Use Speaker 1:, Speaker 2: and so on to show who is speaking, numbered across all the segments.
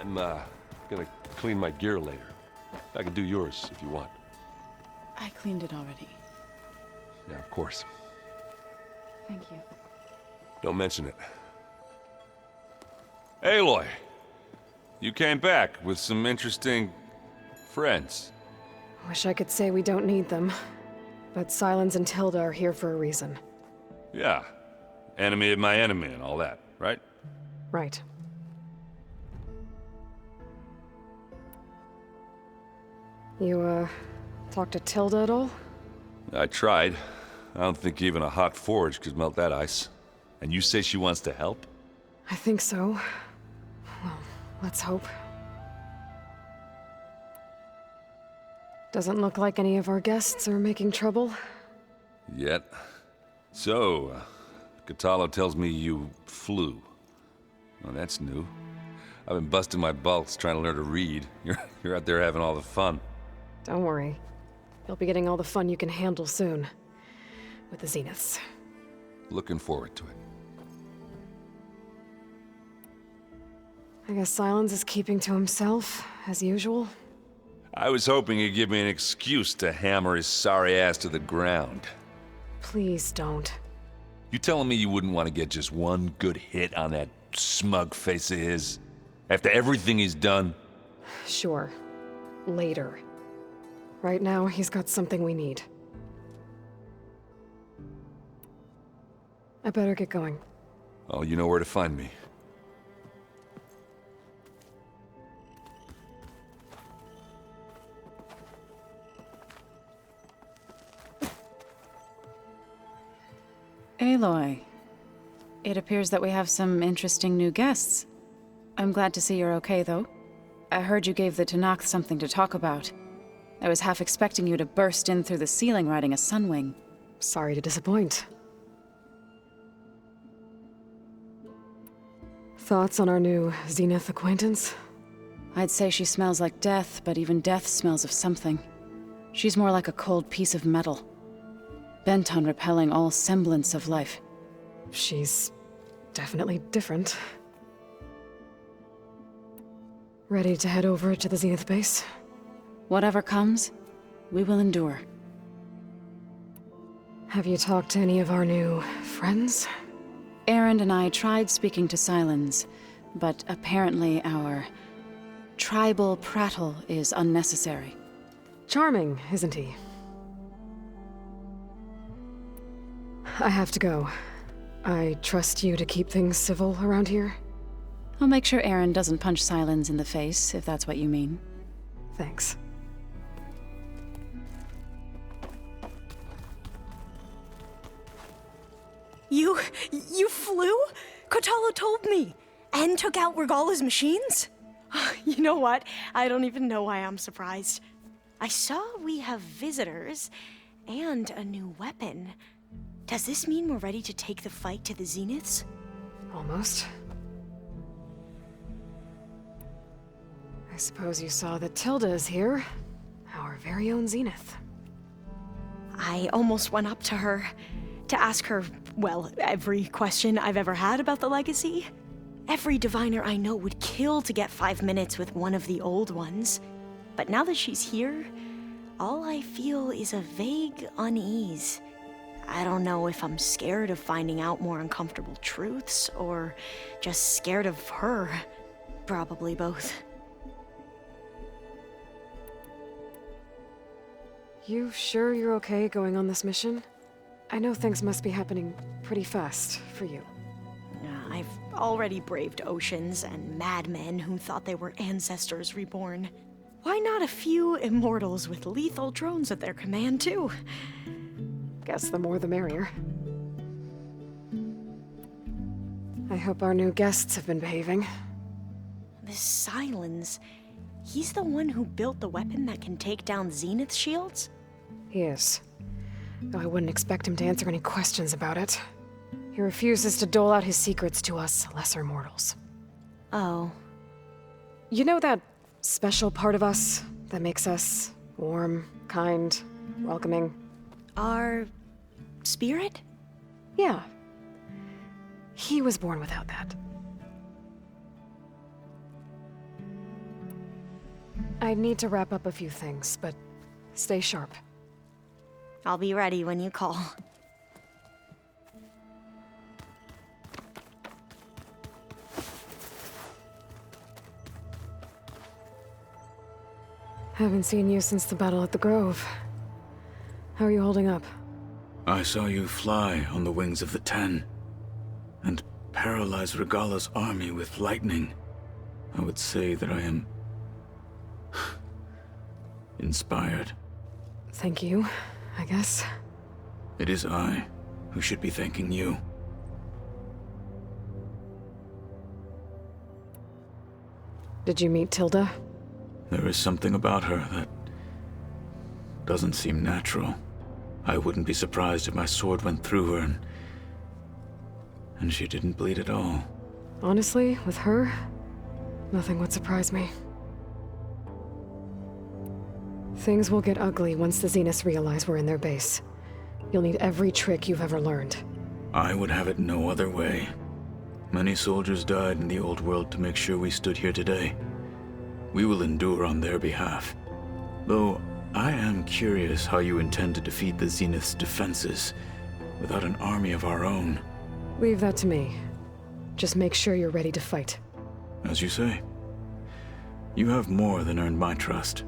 Speaker 1: I'm, gonna clean my gear later. I can do yours if you want.
Speaker 2: I cleaned it already.
Speaker 1: Yeah, of course.
Speaker 2: Thank you.
Speaker 1: Don't mention it. Aloy! You came back with some interesting friends.
Speaker 3: Wish I could say we don't need them. But Silence and Tilda are here for a reason.
Speaker 1: Yeah. Enemy of my enemy and all that, right?
Speaker 3: Right. You, talked to Tilda at all?
Speaker 1: I tried. I don't think even a hot forge could melt that ice. And you say she wants to help?
Speaker 3: I think so. Well, let's hope. Doesn't look like any of our guests are making trouble.
Speaker 1: Yet. So, Katalo tells me you flew. Well, that's new. I've been busting my balls trying to learn to read. You're out there having all the fun.
Speaker 3: Don't worry. You'll be getting all the fun you can handle soon. With the Zeniths.
Speaker 1: Looking forward to it.
Speaker 3: I guess Silence is keeping to himself, as usual.
Speaker 1: I was hoping he'd give me an excuse to hammer his sorry ass to the ground.
Speaker 3: Please don't.
Speaker 1: You telling me you wouldn't want to get just one good hit on that smug face of his? After everything he's done?
Speaker 3: Sure. Later. Right now, he's got something we need. I better get going.
Speaker 1: Oh, you know where to find me.
Speaker 2: Aloy, it appears that we have some interesting new guests. I'm glad to see you're okay, though. I heard you gave the Tenakth something to talk about. I was half expecting you to burst in through the ceiling riding a sunwing.
Speaker 3: Sorry to disappoint. Thoughts on our new Zenith acquaintance?
Speaker 2: I'd say she smells like death, but even death smells of something. She's more like a cold piece of metal. Bent on repelling all semblance of life.
Speaker 3: She's definitely different. Ready to head over to the Zenith base?
Speaker 2: Whatever comes, we will endure.
Speaker 3: Have you talked to any of our new friends?
Speaker 2: Erend and I tried speaking to Silence, but apparently our tribal prattle is unnecessary.
Speaker 3: Charming, isn't he? I have to go. I trust you to keep things civil around here?
Speaker 2: I'll make sure Erend doesn't punch Silence in the face, if that's what you mean.
Speaker 3: Thanks.
Speaker 4: You flew? Kotalo told me. And took out Regala's machines? You know what? I don't even know why I'm surprised. I saw we have visitors and a new weapon. Does this mean we're ready to take the fight to the Zeniths?
Speaker 3: Almost. I suppose you saw that Tilda is here. Our very own Zenith.
Speaker 4: I almost went up to her to ask her, well, every question I've ever had about the legacy. Every diviner I know would kill to get 5 minutes with one of the old ones. But now that she's here, all I feel is a vague unease. I don't know if I'm scared of finding out more uncomfortable truths, or just scared of her. Probably both.
Speaker 3: You sure you're okay going on this mission? I know things must be happening pretty fast for you.
Speaker 4: I've already braved oceans and madmen who thought they were ancestors reborn. Why not a few immortals with lethal drones at their command, too?
Speaker 3: Guess the more the merrier. I hope our new guests have been behaving.
Speaker 4: This Silence, he's the one who built the weapon that can take down Zenith shields?
Speaker 3: He is. Though I wouldn't expect him to answer any questions about it. He refuses to dole out his secrets to us lesser mortals.
Speaker 4: Oh.
Speaker 3: You know that special part of us that makes us warm, kind, welcoming?
Speaker 4: Our spirit?
Speaker 3: Yeah. He was born without that. I need to wrap up a few things, but stay sharp.
Speaker 4: I'll be ready when you call.
Speaker 3: Haven't seen you since the battle at the Grove. How are you holding up?
Speaker 5: I saw you fly on the wings of the Ten, and paralyze Regala's army with lightning. I would say that I am inspired.
Speaker 3: Thank you, I guess.
Speaker 5: It is I who should be thanking you.
Speaker 3: Did you meet Tilda?
Speaker 5: There is something about her that doesn't seem natural. I wouldn't be surprised if my sword went through her and she didn't bleed at all.
Speaker 3: Honestly, with her, nothing would surprise me. Things will get ugly once the Zeniths realize we're in their base. You'll need every trick you've ever learned.
Speaker 5: I would have it no other way. Many soldiers died in the old world to make sure we stood here today. We will endure on their behalf. Though, I am curious how you intend to defeat the Zenith's defenses without an army of our own.
Speaker 3: Leave that to me. Just make sure you're ready to fight.
Speaker 5: As you say. You have more than earned my trust.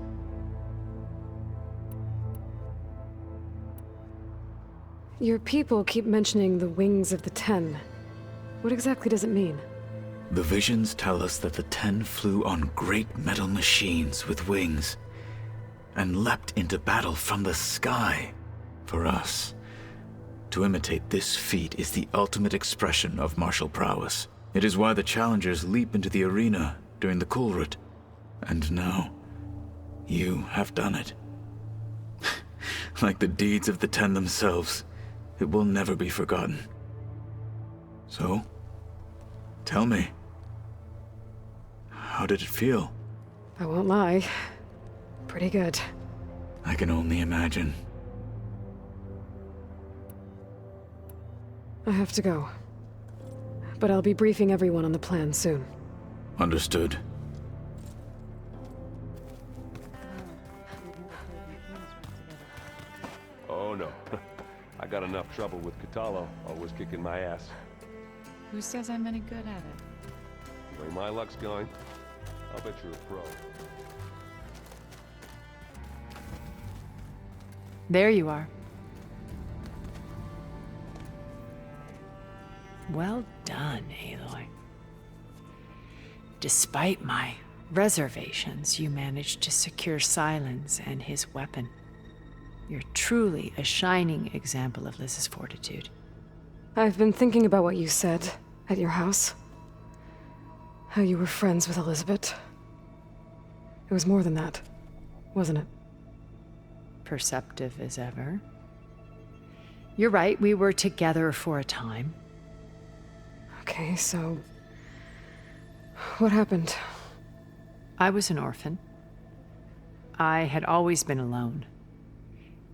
Speaker 3: Your people keep mentioning the wings of the Ten. What exactly does it mean?
Speaker 5: The visions tell us that the Ten flew on great metal machines with wings, and leapt into battle from the sky. For us, to imitate this feat is the ultimate expression of martial prowess. It is why the challengers leap into the arena during the Kulrut. And now, you have done it. Like the deeds of the Ten themselves, it will never be forgotten. So, tell me, how did it feel?
Speaker 3: I won't lie. Pretty good.
Speaker 5: I can only imagine.
Speaker 3: I have to go. But I'll be briefing everyone on the plan soon.
Speaker 5: Understood.
Speaker 6: Oh no. I got enough trouble with Catalo, always kicking my ass.
Speaker 2: Who says I'm any good at it?
Speaker 6: The way my luck's going, I'll bet you're a pro.
Speaker 7: There you are. Well done, Aloy. Despite my reservations, you managed to secure Silence and his weapon. You're truly a shining example of Liz's fortitude.
Speaker 3: I've been thinking about what you said at your house. How you were friends with Elizabeth. It was more than that, wasn't it?
Speaker 7: Perceptive as ever. You're right, we were together for a time.
Speaker 3: Okay, so... what happened?
Speaker 7: I was an orphan. I had always been alone.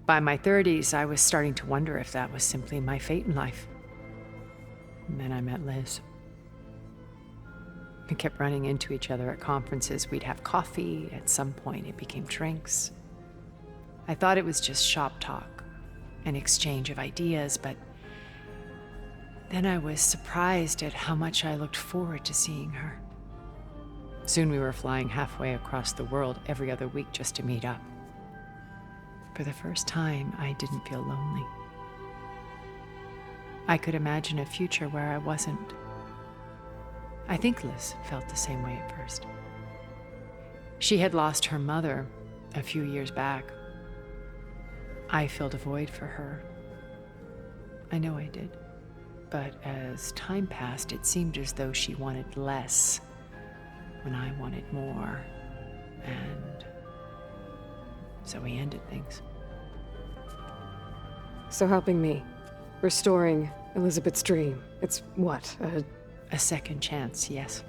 Speaker 7: By my 30s, I was starting to wonder if that was simply my fate in life. And then I met Liz. We kept running into each other at conferences. We'd have coffee. At some point, it became drinks. I thought it was just shop talk, an exchange of ideas, but then I was surprised at how much I looked forward to seeing her. Soon we were flying halfway across the world every other week just to meet up. For the first time, I didn't feel lonely. I could imagine a future where I wasn't. I think Liz felt the same way at first. She had lost her mother a few years back. I filled a void for her. I know I did. But as time passed, it seemed as though she wanted less when I wanted more. And so we ended things.
Speaker 3: So helping me. Restoring Elizabeth's dream. It's what,
Speaker 7: A second chance, yes.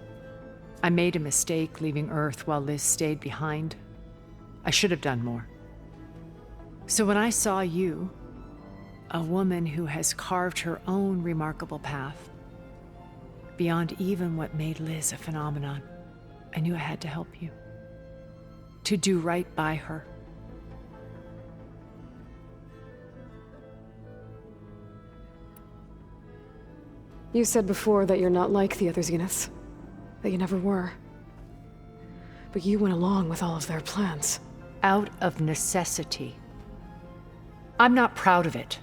Speaker 7: I made a mistake leaving Earth while Liz stayed behind. I should have done more. So when I saw you, a woman who has carved her own remarkable path, beyond even what made Liz a phenomenon, I knew I had to help you. to do right by her.
Speaker 3: You said before that you're not like the other Zeniths. That you never were. But you went along with all of their plans.
Speaker 7: Out of necessity. I'm not proud of it.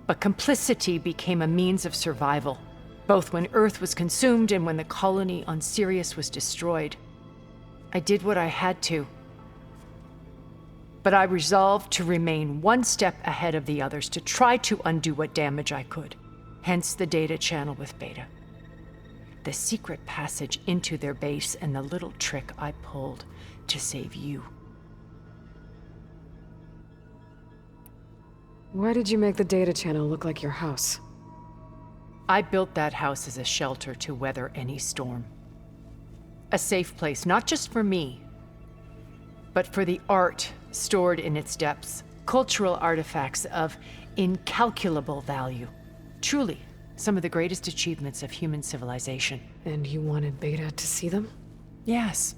Speaker 7: But complicity became a means of survival, both when Earth was consumed and when the colony on Sirius was destroyed. I did what I had to. But I resolved to remain one step ahead of the others, to try to undo what damage I could. Hence the data channel with Beta. The secret passage into their base and the little trick I pulled to save you.
Speaker 3: Why did you make the data channel look like your house?
Speaker 7: I built that house as a shelter to weather any storm. A safe place, not just for me, but for the art stored in its depths, cultural artifacts of incalculable value. Truly, some of the greatest achievements of human civilization.
Speaker 3: And you wanted Beta to see them?
Speaker 7: Yes.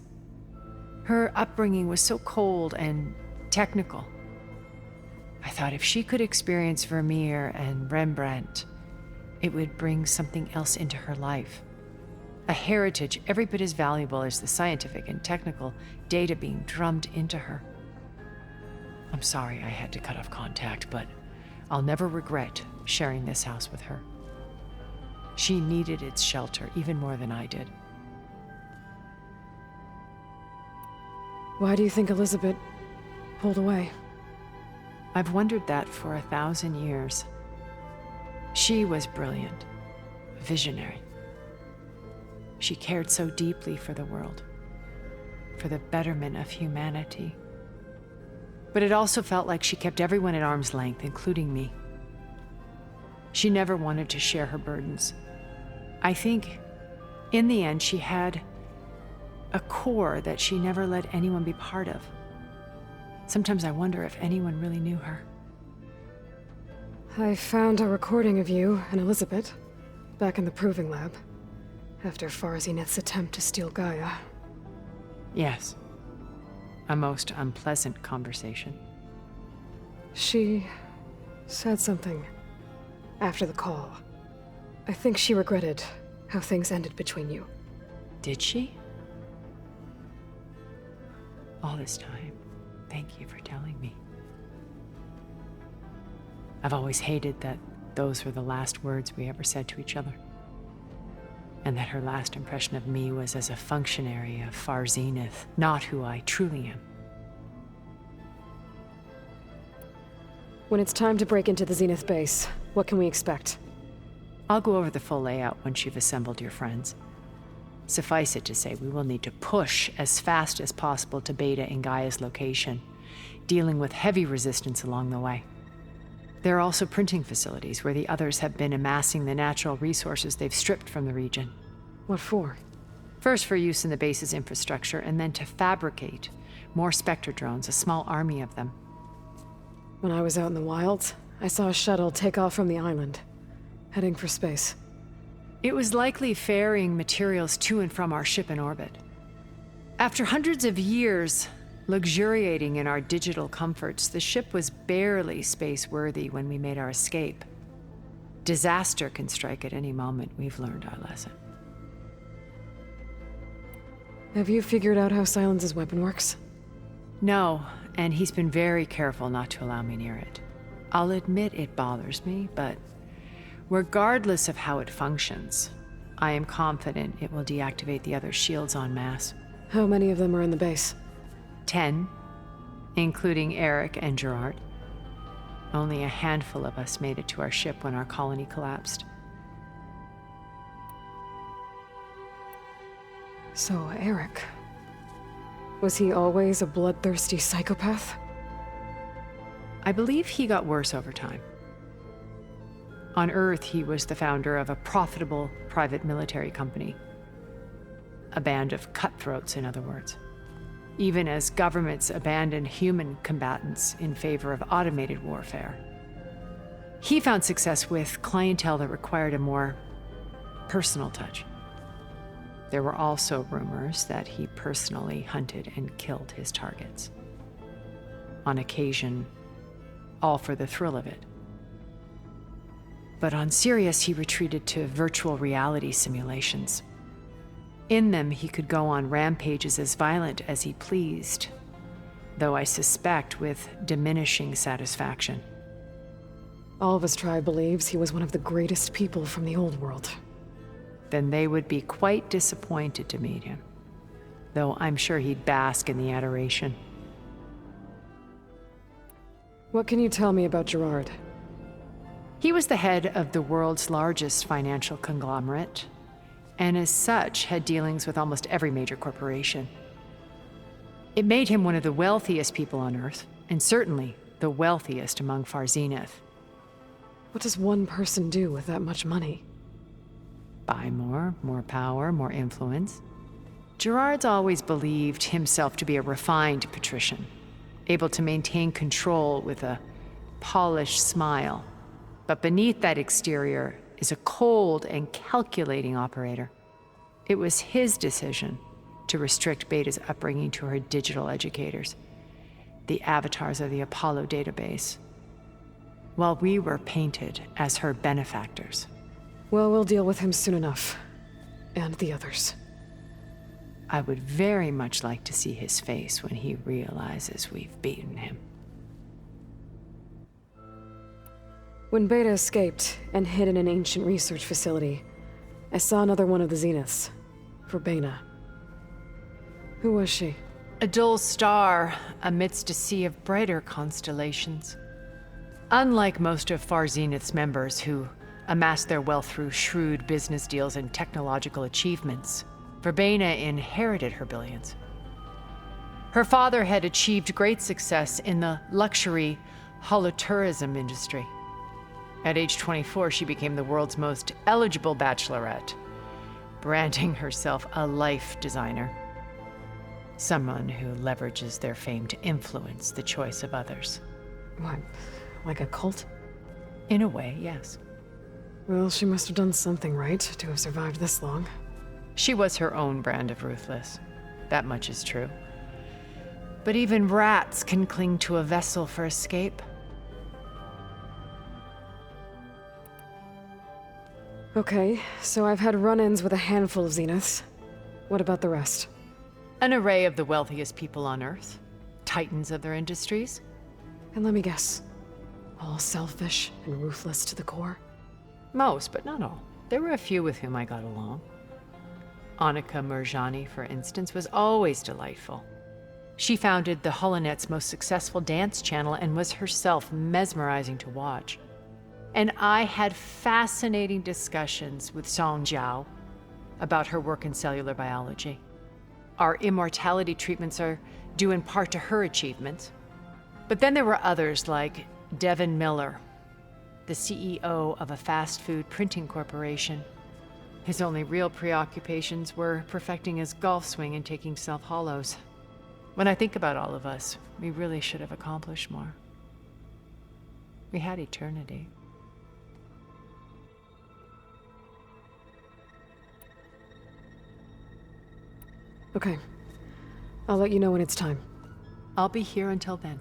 Speaker 7: Her upbringing was so cold and technical. I thought if she could experience Vermeer and Rembrandt, it would bring something else into her life. A heritage every bit as valuable as the scientific and technical data being drummed into her. I'm sorry I had to cut off contact, but I'll never regret sharing this house with her. She needed its shelter even more than I did.
Speaker 3: Why do you think Elizabeth pulled away?
Speaker 7: I've wondered that for 1,000 years. She was brilliant, visionary. She cared so deeply for the world, for the betterment of humanity. But it also felt like she kept everyone at arm's length, including me. She never wanted to share her burdens. I think, in the end, she had a core that she never let anyone be part of. Sometimes I wonder if anyone really knew her.
Speaker 3: I found a recording of you and Elizabeth back in the proving lab after Far Zenith's attempt to steal Gaia.
Speaker 7: Yes. A most unpleasant conversation.
Speaker 3: She said something after the call. I think she regretted how things ended between you.
Speaker 7: Did she? All this time, thank you for telling me. I've always hated that those were the last words we ever said to each other. And that her last impression of me was as a functionary of Far Zenith, not who I truly am.
Speaker 3: When it's time to break into the Zenith base, what can we expect?
Speaker 7: I'll go over the full layout once you've assembled your friends. Suffice it to say, we will need to push as fast as possible to Beta and Gaia's location, dealing with heavy resistance along the way. There are also printing facilities where the others have been amassing the natural resources they've stripped from the region.
Speaker 3: What for?
Speaker 7: First for use in the base's infrastructure, and then to fabricate more Spectre drones, a small army of them.
Speaker 3: When I was out in the wilds, I saw a shuttle take off from the island, heading for space.
Speaker 7: It was likely ferrying materials to and from our ship in orbit. After hundreds of years luxuriating in our digital comforts, the ship was barely space-worthy when we made our escape. Disaster can strike at any moment. We've learned our lesson.
Speaker 3: Have you figured out how Silence's weapon works?
Speaker 7: No, and he's been very careful not to allow me near it. I'll admit it bothers me, but regardless of how it functions, I am confident it will deactivate the other shields en masse.
Speaker 3: How many of them are in the base?
Speaker 7: 10, including Eric and Gerard. Only a handful of us made it to our ship when our colony collapsed.
Speaker 3: So, Eric. Was he always a bloodthirsty psychopath?
Speaker 7: I believe he got worse over time. On Earth, he was the founder of a profitable private military company. A band of cutthroats, in other words. Even as governments abandoned human combatants in favor of automated warfare. He found success with clientele that required a more personal touch. There were also rumors that he personally hunted and killed his targets. On occasion, all for the thrill of it. But on Sirius, he retreated to virtual reality simulations. In them, he could go on rampages as violent as he pleased, though I suspect with diminishing satisfaction.
Speaker 3: All of his tribe believes he was one of the greatest people from the old world.
Speaker 7: Then they would be quite disappointed to meet him, though I'm sure he'd bask in the adoration.
Speaker 3: What can you tell me about Gerard?
Speaker 7: He was the head of the world's largest financial conglomerate, and as such had dealings with almost every major corporation. It made him one of the wealthiest people on Earth, and certainly the wealthiest among Far Zenith.
Speaker 3: What does one person do with that much money?
Speaker 7: Buy more power, more influence. Gerard's always believed himself to be a refined patrician, able to maintain control with a polished smile. But beneath that exterior is a cold and calculating operator. It was his decision to restrict Beta's upbringing to her digital educators, the avatars of the Apollo database, while we were painted as her benefactors.
Speaker 3: Well, we'll deal with him soon enough. And the others.
Speaker 7: I would very much like to see his face when he realizes we've beaten him.
Speaker 3: When Beta escaped and hid in an ancient research facility, I saw another one of the Zeniths, Verbena. Who was she?
Speaker 7: A dull star amidst a sea of brighter constellations. Unlike most of Far Zenith's members who amassed their wealth through shrewd business deals and technological achievements, Verbena inherited her billions. Her father had achieved great success in the luxury holotourism industry. At age 24, she became the world's most eligible bachelorette, branding herself a life designer. Someone who leverages their fame to influence the choice of others.
Speaker 3: What, like a cult?
Speaker 7: In a way, yes.
Speaker 3: Well, she must have done something right to have survived this long.
Speaker 7: She was her own brand of ruthless. That much is true. But even rats can cling to a vessel for escape.
Speaker 3: Okay, so I've had run-ins with a handful of Zeniths. What about the rest?
Speaker 7: An array of the wealthiest people on Earth. Titans of their industries.
Speaker 3: And let me guess. All selfish and ruthless to the core?
Speaker 7: Most, but not all. There were a few with whom I got along. Annika Murjani, for instance, was always delightful. She founded the Holonet's most successful dance channel and was herself mesmerizing to watch. And I had fascinating discussions with Song Jiao about her work in cellular biology. Our immortality treatments are due in part to her achievements. But then there were others like Devin Miller, the CEO of a fast food printing corporation. His only real preoccupations were perfecting his golf swing and taking self-hollows. When I think about all of us, we really should have accomplished more. We had eternity.
Speaker 3: Okay. I'll let you know when it's time.
Speaker 7: I'll be here until then.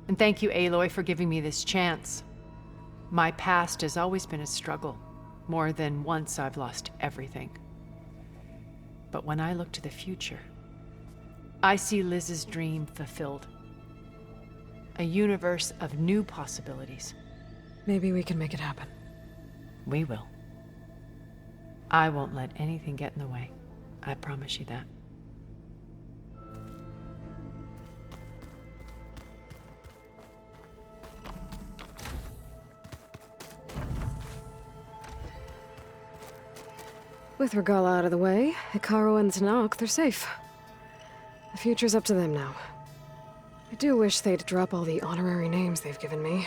Speaker 7: And thank you, Aloy, for giving me this chance. My past has always been a struggle. More than once I've lost everything. But when I look to the future, I see Liz's dream fulfilled. A universe of new possibilities.
Speaker 3: Maybe we can make it happen.
Speaker 7: We will. I won't let anything get in the way. I promise you that.
Speaker 3: With Regala out of the way, Hikaru and Tanakh, they're safe. The future's up to them now. I do wish they'd drop all the honorary names they've given me.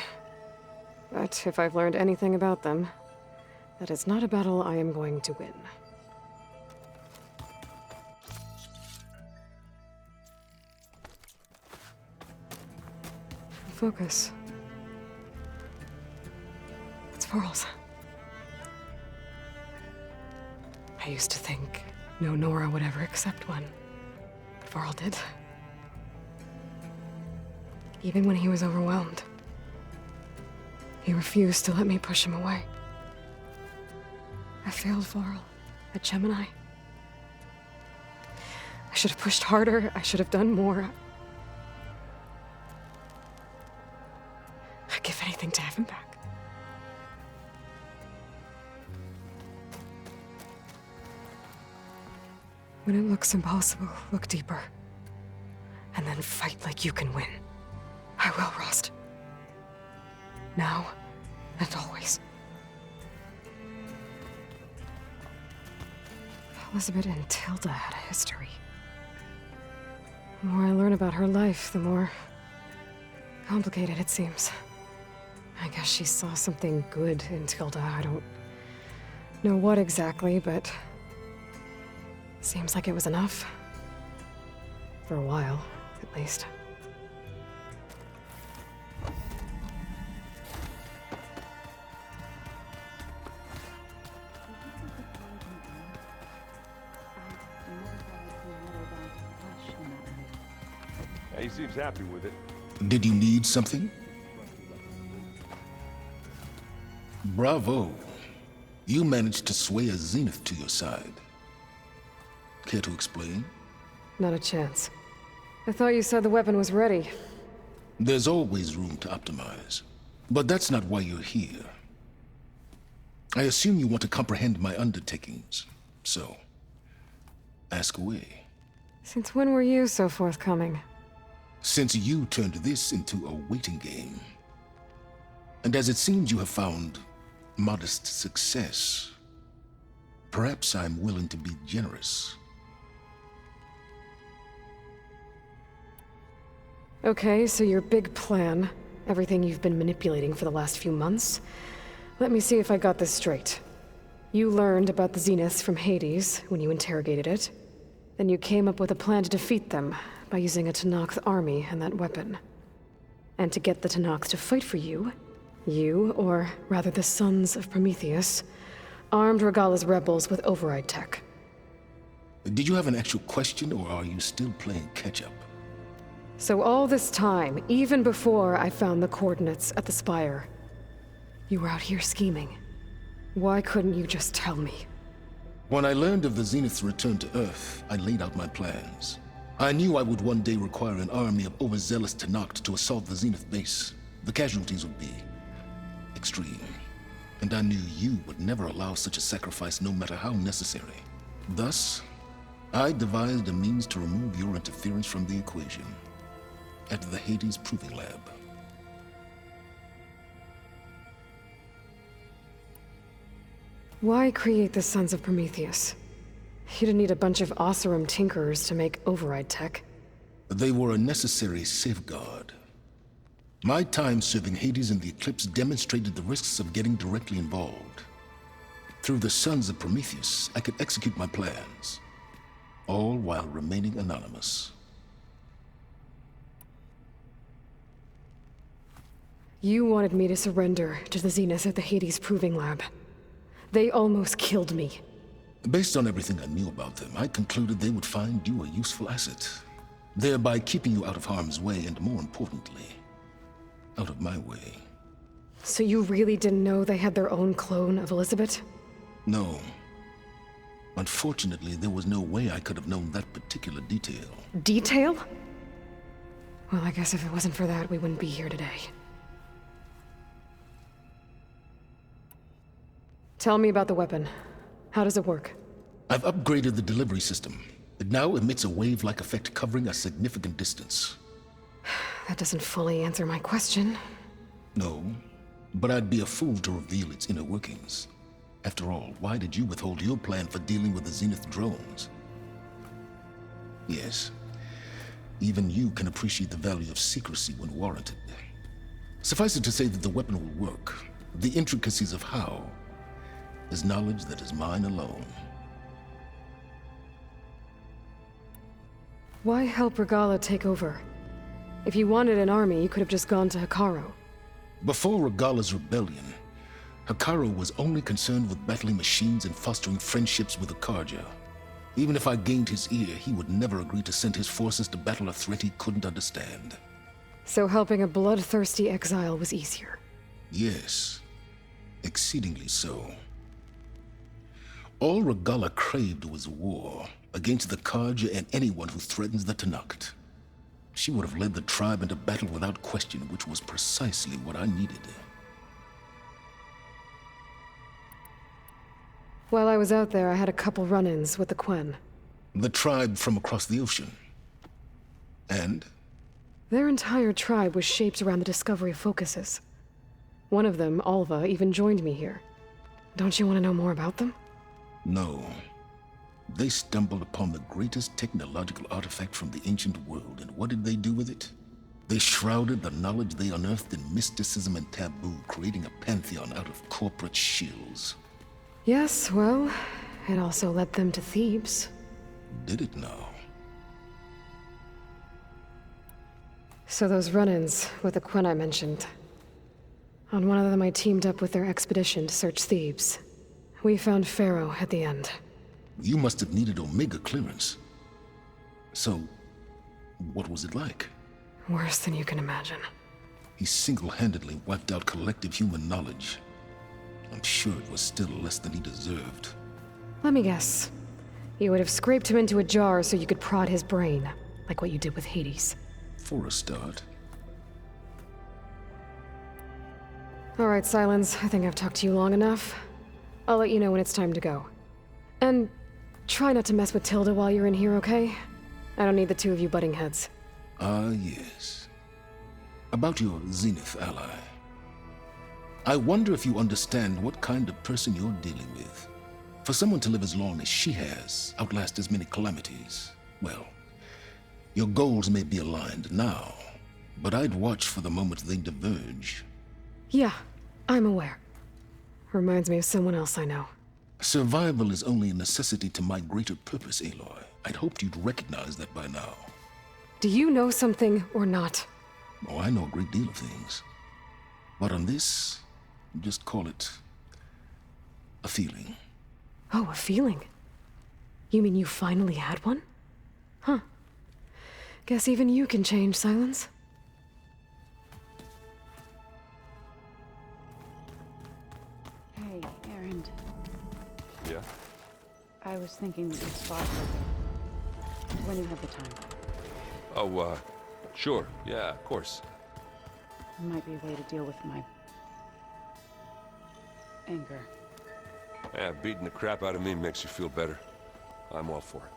Speaker 3: But if I've learned anything about them, that is not a battle I am going to win. Focus. It's pearls. I used to think no Nora would ever accept one. But Varl did. Even when he was overwhelmed. He refused to let me push him away. I failed Varl at Gemini. I should have pushed harder. I should have done more. I'd give anything to have him back. When it looks impossible, look deeper. And then fight like you can win. I will, Rost. Now and always. Elizabeth and Tilda had a history. The more I learn about her life, the more complicated it seems. I guess she saw something good in Tilda. I don't know what exactly, but seems like it was enough. For a while, at least.
Speaker 6: Yeah, he seems happy with it.
Speaker 8: Did you need something? Bravo. You managed to sway a Zenith to your side. Care to explain?
Speaker 3: Not a chance. I thought you said the weapon was ready.
Speaker 8: There's always room to optimize. But that's not why you're here. I assume you want to comprehend my undertakings. So, ask away.
Speaker 3: Since when were you so forthcoming?
Speaker 8: Since you turned this into a waiting game. And as it seems you have found modest success, perhaps I'm willing to be generous.
Speaker 3: Okay, so your big plan, everything you've been manipulating for the last few months. Let me see if I got this straight. You learned about the Zeniths from Hades when you interrogated it. Then you came up with a plan to defeat them by using a Tenakth army and that weapon. And to get the Tenakth to fight for you, or rather the Sons of Prometheus, armed Regalla's rebels with override tech.
Speaker 8: Did you have an actual question, or are you still playing catch-up?
Speaker 3: So all this time, even before I found the coordinates at the Spire, you were out here scheming. Why couldn't you just tell me?
Speaker 8: When I learned of the Zenith's return to Earth, I laid out my plans. I knew I would one day require an army of overzealous Tenakth to assault the Zenith base. The casualties would be extreme. And I knew you would never allow such a sacrifice, no matter how necessary. Thus, I devised a means to remove your interference from the equation. At the Hades Proving Lab.
Speaker 3: Why create the Sons of Prometheus? You didn't need a bunch of Oseram tinkerers to make override tech.
Speaker 8: They were a necessary safeguard. My time serving Hades in the Eclipse demonstrated the risks of getting directly involved. Through the Sons of Prometheus, I could execute my plans, all while remaining anonymous.
Speaker 3: You wanted me to surrender to the Zeniths at the Hades Proving Lab. They almost killed me.
Speaker 8: Based on everything I knew about them, I concluded they would find you a useful asset, thereby keeping you out of harm's way and, more importantly, out of my way.
Speaker 3: So you really didn't know they had their own clone of Elizabeth?
Speaker 8: No. Unfortunately, there was no way I could have known that particular detail.
Speaker 3: Detail? Well, I guess if it wasn't for that, we wouldn't be here today. Tell me about the weapon. How does it work?
Speaker 8: I've upgraded the delivery system. It now emits a wave-like effect covering a significant distance.
Speaker 3: That doesn't fully answer my question.
Speaker 8: No, but I'd be a fool to reveal its inner workings. After all, why did you withhold your plan for dealing with the Zenith drones? Yes, even you can appreciate the value of secrecy when warranted. Suffice it to say that the weapon will work. The intricacies of how is knowledge that is mine alone.
Speaker 3: Why help Regalla take over? If you wanted an army, you could have just gone to Hekarro.
Speaker 8: Before Regalla's rebellion, Hekarro was only concerned with battling machines and fostering friendships with the Karja. Even if I gained his ear, he would never agree to send his forces to battle a threat he couldn't understand.
Speaker 3: So helping a bloodthirsty exile was easier.
Speaker 8: Yes, exceedingly so. All Regalla craved was war against the Karja and anyone who threatens the Tenakth. She would have led the tribe into battle without question, which was precisely what I needed.
Speaker 3: While I was out there, I had a couple run-ins with the Quen.
Speaker 8: The tribe from across the ocean. And?
Speaker 3: Their entire tribe was shaped around the discovery of focuses. One of them, Alva, even joined me here. Don't you want to know more about them?
Speaker 8: No. They stumbled upon the greatest technological artifact from the ancient world, and what did they do with it? They shrouded the knowledge they unearthed in mysticism and taboo, creating a pantheon out of corporate shills.
Speaker 3: Yes, well, it also led them to Thebes.
Speaker 8: Did it now?
Speaker 3: So those run-ins with the Quen I mentioned. On one of them I teamed up with their expedition to search Thebes. We found Pharaoh at the end.
Speaker 8: You must have needed Omega clearance. So, what was it like?
Speaker 3: Worse than you can imagine.
Speaker 8: He single-handedly wiped out collective human knowledge. I'm sure it was still less than he deserved.
Speaker 3: Let me guess. You would have scraped him into a jar so you could prod his brain, like what you did with Hades.
Speaker 8: For a start.
Speaker 3: All right, Silence. I think I've talked to you long enough. I'll let you know when it's time to go. And try not to mess with Tilda while you're in here, okay? I don't need the two of you butting heads.
Speaker 8: Ah, yes. About your Zenith ally. I wonder if you understand what kind of person you're dealing with. For someone to live as long as she has, outlast as many calamities, well, your goals may be aligned now, but I'd watch for the moment they diverge.
Speaker 3: Yeah, I'm aware. Reminds me of someone else I know.
Speaker 8: Survival is only a necessity to my greater purpose, Aloy. I'd hoped you'd recognize that by now.
Speaker 3: Do you know something or not?
Speaker 8: Oh, I know a great deal of things. But on this, just call it a feeling.
Speaker 3: Oh, a feeling. You mean you finally had one? Huh. Guess even you can change, Silence.
Speaker 2: Hey, Erend.
Speaker 6: Yeah?
Speaker 2: I was thinking that you'd spot her when you have the time.
Speaker 6: Oh, sure. Yeah, of course.
Speaker 2: It might be a way to deal with my anger.
Speaker 6: Yeah, beating the crap out of me makes you feel better. I'm all for it.